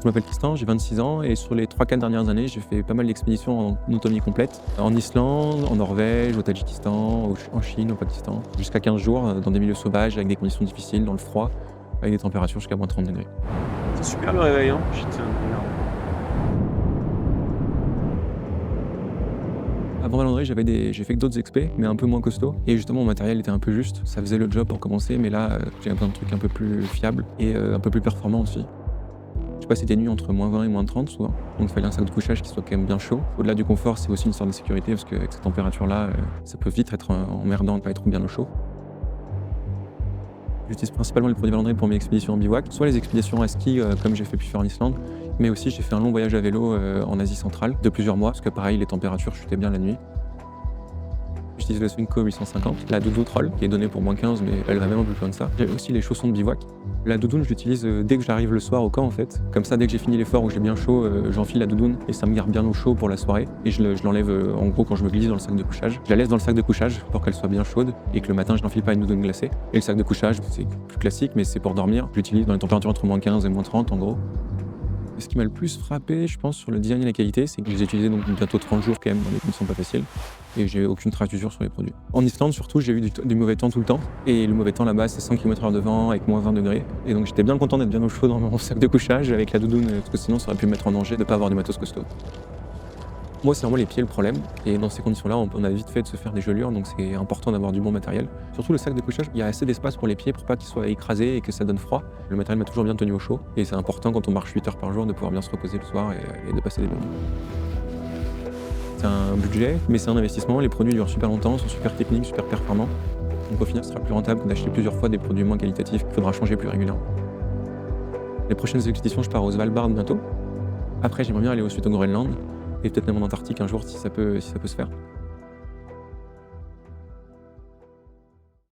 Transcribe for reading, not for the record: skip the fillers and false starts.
Je m'appelle Tristan, j'ai 26 ans et sur les 3-4 dernières années, j'ai fait pas mal d'expéditions en autonomie complète. En Islande, en Norvège, au Tadjikistan, en Chine, au Pakistan. Jusqu'à 15 jours dans des milieux sauvages avec des conditions difficiles, dans le froid, avec des températures jusqu'à moins 30 degrés. C'est super le réveil, hein? Putain de merde. Avant Valandry, j'ai fait que d'autres expés, mais un peu moins costauds. Et justement, mon matériel était un peu juste. Ça faisait le job pour commencer, mais là, j'ai besoin de trucs un peu plus fiables et un peu plus performants aussi. Je passais des nuits entre moins 20 et moins 30 souvent, donc il fallait un sac de couchage qui soit quand même bien chaud. Au-delà du confort, c'est aussi une sorte de sécurité parce qu'avec cette température-là, ça peut vite être emmerdant de ne pas être bien au chaud. J'utilise principalement les produits Valandry pour mes expéditions en bivouac, soit les expéditions à ski comme j'ai pu faire en Islande, mais aussi j'ai fait un long voyage à vélo en Asie centrale de plusieurs mois, parce que pareil, les températures chutaient bien la nuit. J'utilise le Swingco 850, la doudoune Troll, qui est donnée pour moins 15, mais elle va même un peu plus loin que ça. J'ai aussi les chaussons de bivouac. La doudoune, je l'utilise dès que j'arrive le soir au camp en fait. Comme ça, dès que j'ai fini l'effort où j'ai bien chaud, j'enfile la doudoune et ça me garde bien au chaud pour la soirée. Et je l'enlève en gros quand je me glisse dans le sac de couchage. Je la laisse dans le sac de couchage pour qu'elle soit bien chaude et que le matin, je n'enfile pas une doudoune glacée. Et le sac de couchage, c'est plus classique, mais c'est pour dormir. Je l'utilise dans les températures entre moins 15 et moins 30 en gros. Et ce qui m'a le plus frappé, je pense, sur le design et la qualité, c'est que je les ai utilisés donc bientôt 30 jours quand même dans des conditions pas faciles. Et j'ai aucune trace d'usure sur les produits. En Islande surtout, j'ai eu du mauvais temps tout le temps. Et le mauvais temps là-bas, c'est 100 km/h de vent avec moins 20 degrés. Et donc j'étais bien content d'être bien au chaud dans mon sac de couchage avec la doudoune, parce que sinon ça aurait pu me mettre en danger de ne pas avoir du matos costaud. Moi, c'est vraiment les pieds le problème. Et dans ces conditions-là, on a vite fait de se faire des gelures, donc c'est important d'avoir du bon matériel. Surtout le sac de couchage, il y a assez d'espace pour les pieds pour pas qu'ils soient écrasés et que ça donne froid. Le matériel m'a toujours bien tenu au chaud. Et c'est important quand on marche 8 heures par jour de pouvoir bien se reposer le soir et de passer des bonnes nuits. C'est un budget, mais c'est un investissement. Les produits durent super longtemps, sont super techniques, super performants. Donc au final, ce sera plus rentable d'acheter plusieurs fois des produits moins qualitatifs qu'il faudra changer plus régulièrement. Les prochaines expéditions, je pars au Svalbard bientôt. Après, j'aimerais bien aller au sud au Groenland et peut-être même en Antarctique un jour si ça peut se faire.